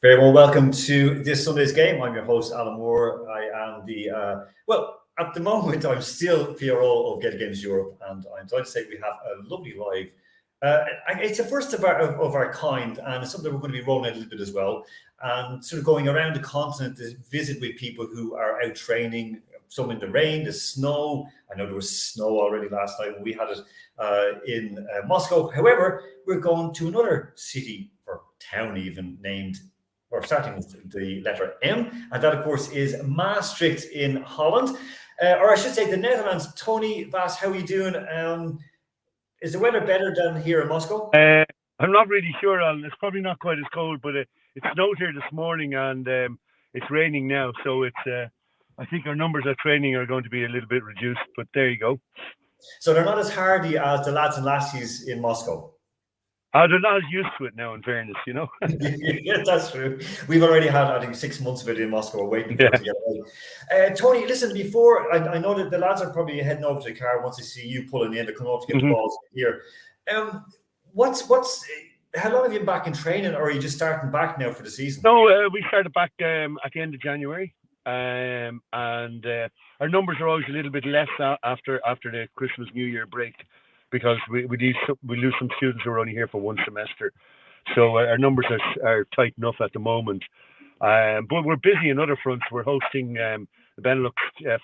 Very well, welcome to this Sunday's game. I'm your host, Alan Moore. I am at the moment, I'm still PRO of Gaelic Games Europe, and I'm glad to say we have a lovely live. It's the first of our kind, and it's something we're going to be rolling out a little bit as well, and sort of going around the continent to visit with people who are out training, some in the rain, the snow. I know there was snow already last night when we had it in Moscow. However, we're going to another city or town even named, or starting with the letter M, and that, of course, is Maastricht in Holland, or I should say the Netherlands. Tony Vass, how are you doing? Is the weather better than here in Moscow? I'm not really sure, Alan. It's probably not quite as cold, but it snowed here this morning, and it's raining now. So it's I think our numbers at training are going to be a little bit reduced, but there you go. So they're not as hardy as the lads and lassies in Moscow. They're not as used to it now, in fairness, you know. Yeah, that's true. We've already had, I think, 6 months of it in Moscow, waiting for it to get away. Tony, listen, before, I know that the lads are probably heading over to the car once they see you pulling in, they're coming over to get the balls here. How long have you been back in training, or are you just starting back now for the season? No, we started back at the end of January, and our numbers are always a little bit less after the Christmas New Year break, because we lose some students who are only here for one semester. So our numbers are tight enough at the moment. But we're busy in other fronts. We're hosting the Benelux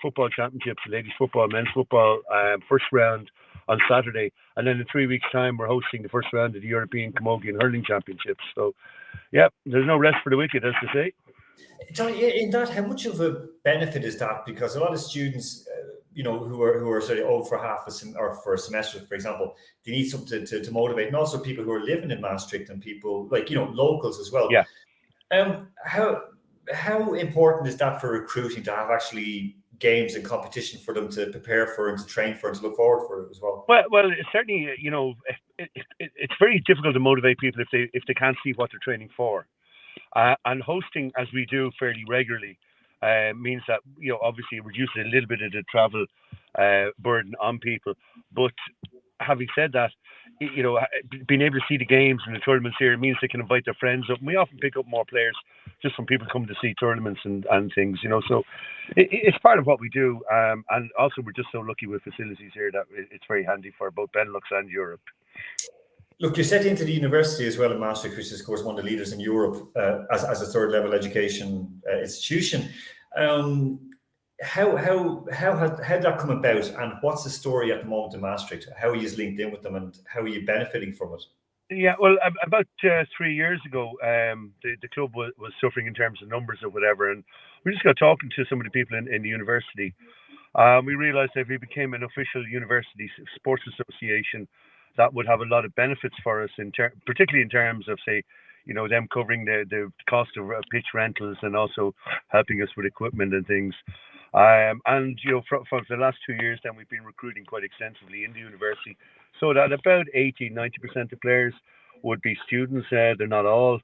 football championships, ladies football, men's football, first round on Saturday. And then in 3 weeks' time, we're hosting the first round of the European Camogian Hurling Championships. So, yeah, there's no rest for the wicked, as to say. Tony, in that, how much of a benefit is that? Because a lot of students, who are sort of over for half or for a semester, for example, they need something to motivate, and also people who are living in Maastricht and people locals as well. Yeah. How important is that for recruiting, to have actually games and competition for them to prepare for and to train for and to look forward for it as well? Well, certainly, it's very difficult to motivate people if they can't see what they're training for. And hosting, as we do fairly regularly, means that obviously it reduces a little bit of the travel burden on people. But having said that, being able to see the games and the tournaments here means they can invite their friends up. And we often pick up more players just from people coming to see tournaments and things. So it's part of what we do. And also we're just so lucky with facilities here that it's very handy for both Benelux and Europe. Look, you're set into the university as well in Maastricht, which is, of course, one of the leaders in Europe as a third level education institution. How did that come about, and what's the story at the moment in Maastricht? How are you linked in with them, and how are you benefiting from it? Yeah, well, about 3 years ago, the club was suffering in terms of numbers or whatever, and we just got talking to some of the people in the university. We realised that if we became an official university sports association, that would have a lot of benefits for us, particularly in terms of, say, them covering the cost of pitch rentals and also helping us with equipment and things. And for the last 2 years, then we've been recruiting quite extensively in the university, so that about 80-90% of players would be students. They're not all.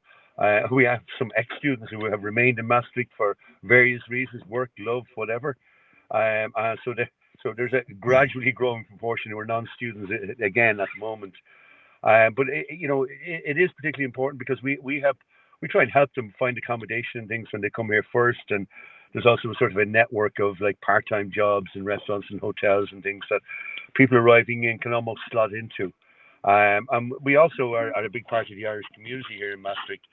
We have some ex-students who have remained in Maastricht for various reasons, work, love, whatever. So there's a gradually growing proportion who are non-students again at the moment. But it is particularly important because we try and help them find accommodation and things when they come here first. And there's also sort of a network of like part-time jobs in restaurants and hotels and things that people arriving in can almost slot into. And we also are a big part of the Irish community here in Maastricht.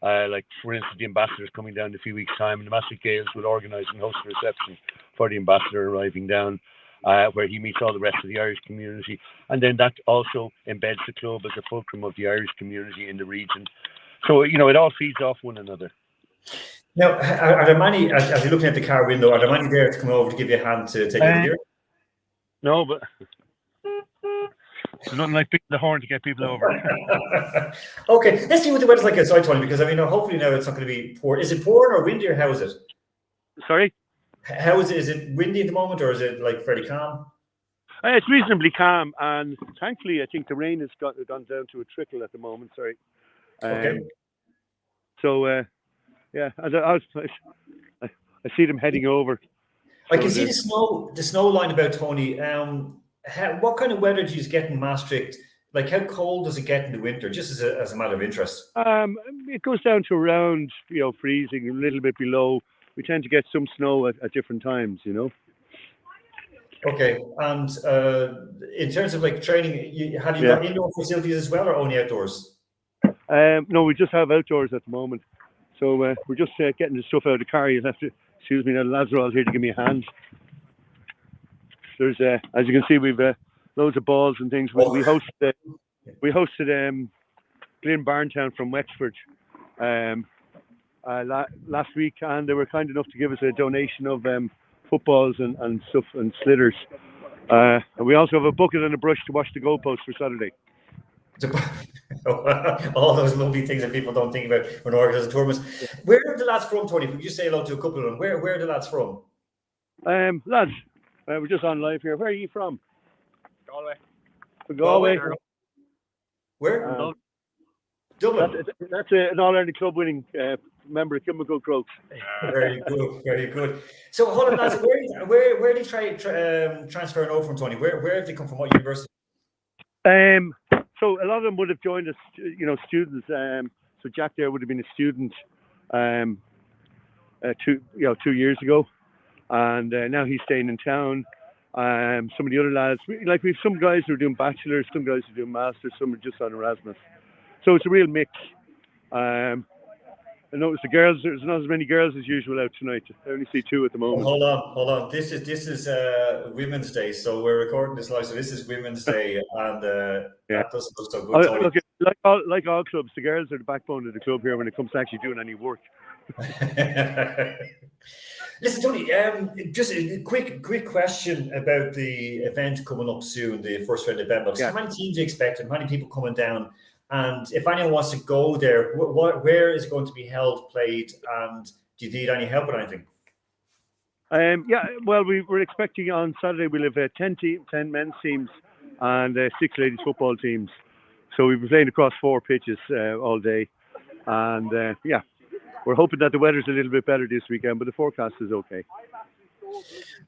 Like, for instance, the ambassador is coming down in a few weeks' time, and the Maastricht Gaels will organise and host a reception for the ambassador arriving down, where he meets all the rest of the Irish community. And then that also embeds the club as a fulcrum of the Irish community in the region. So, it all feeds off one another. Now, are there many, as you're looking at the car window, are there many there to come over to give you a hand to take the gear? No, but there's nothing like picking the horn to get people over. Okay, let's see what the weather's like outside, Tony, because hopefully now it's not going to be pouring. Is it pouring or windy, or how is it? Sorry? How is it? Is it windy at the moment, or is it like fairly calm? It's reasonably calm, and thankfully I think the rain has gone down to a trickle at the moment. Sorry. Okay. So yeah, I see them heading over. I can see the snow line about, Tony. What kind of weather do you get in Maastricht Like, how cold does it get in the winter, just as a matter of interest? It goes down to around, freezing, a little bit below. We tend to get some snow at different times, Okay, and in terms of like training, have you got indoor facilities as well, or only outdoors? No, we just have outdoors at the moment. So we're just getting the stuff out of the car. You'll have to excuse me. Now the lads are all here to give me a hand. There's, as you can see, we've loads of balls and things. We hosted Glyn Barntown from Wexford last week, and they were kind enough to give us a donation of footballs and stuff and slitters. And we also have a bucket and a brush to wash the goalposts for Saturday. All those lovely things that people don't think about when organising tournaments. Where are the lads from, Tony? If we just say hello to a couple of them. Where are the lads from? Lads, we're just on live here. Where are you from? Galway. From Galway. Where? Dublin. That's an All-Ireland Club winning member of Kilmacud Crokes. Very good, very good. So, hold on, lads. Where did they transfer over from, Tony? Where have they come from? What university? So a lot of them would have joined us, students. So Jack there would have been a student 2 years ago, and now he's staying in town. Some of the other lads, like we've some guys who are doing bachelors, some guys who are doing masters, some are just on Erasmus. So it's a real mix. I noticed the girls. There's not as many girls as usual out tonight. I only see 2 at the moment. Hold on. This is Women's Day, so we're recording this live. So this is Women's Day, and that doesn't look so good. Look, like all clubs, the girls are the backbone of the club here when it comes to actually doing any work. Listen, Tony, just a quick question about the event coming up soon, the first round of Benelux. How many teams do you expect, and how many people coming down? And if anyone wants to go there, where is it going to be held, played, and do you need any help with anything? Well, we're expecting on Saturday we'll have 10 men's teams and 6 ladies football teams. So we've been playing across 4 pitches all day, and we're hoping that the weather's a little bit better this weekend, but the forecast is okay.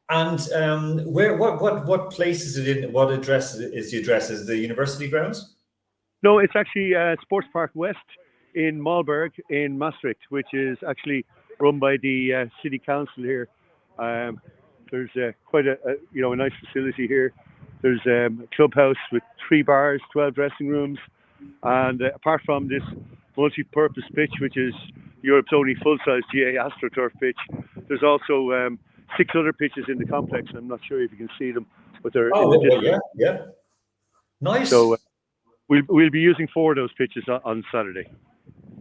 And what place is it in? What address is the address? Is the university grounds? No, it's actually Sports Park West in Malberg in Maastricht, which is actually run by the city council here. There's quite a nice facility here. There's a clubhouse with 3 bars, 12 dressing rooms, and apart from this multi-purpose pitch, which is Europe's only full-size GA AstroTurf pitch, there's also 6 other pitches in the complex. I'm not sure if you can see them, but they're yeah, nice. So we'll be using 4 of those pitches on Saturday.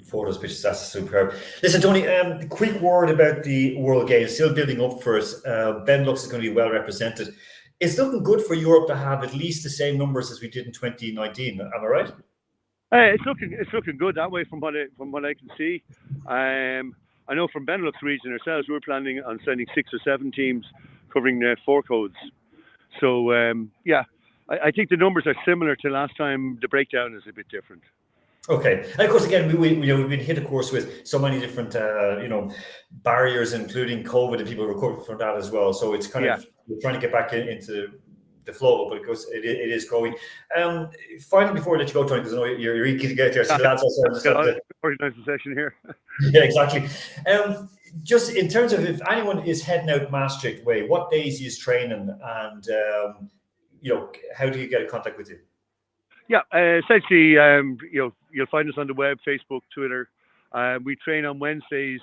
4 of those pitches, that's superb. Listen, Tony, quick word about the World Games. Still building up for us. Benelux is going to be well represented. It's looking good for Europe to have at least the same numbers as we did in 2019. Am I right? It's looking good that way from what I can see. I know from Benelux region ourselves, we're planning on sending 6 or 7 teams covering 4 codes. So I think the numbers are similar to last time. The breakdown is a bit different. Okay, and of course, again, we've been hit, of course, with so many different barriers, including COVID, and people recovering from that as well. So it's kind of we're trying to get back into the flow, but of course, it is growing. Finally, before I let you go, Tony, because I know you're eager to get there. So lads, organize the session here. Yeah, exactly. Just in terms of if anyone is heading out Maastricht way, what days is training, and how do you get in contact with you? Yeah, essentially, you'll find us on the web, Facebook, Twitter. We train on Wednesdays.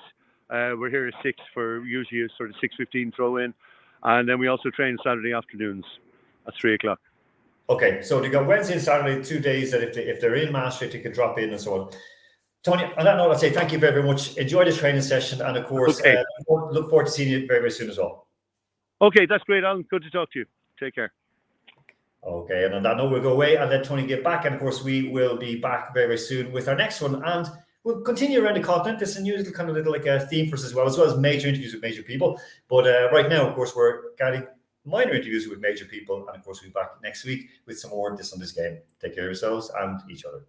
We're here at 6 for usually a sort of 6:15 throw in, and then we also train Saturday afternoons at 3 o'clock. Okay, so you got Wednesday and Saturday, 2 days that if they're in Maastricht, you can drop in and so on. Tony, on that note, I'll say thank you very, very much. Enjoy the training session, and of course, look forward to seeing you very, very soon as well. Okay, that's great, Alan. Good to talk to you. Take care. Okay, and on that note, we'll go away and let Tony get back. And of course, we will be back very, very soon with our next one. And we'll continue around the continent. There's a new little like a theme for us as well as major interviews with major people. But right now, of course, we're getting minor interviews with major people. And of course, we'll be back next week with some more on this game. Take care of yourselves and each other.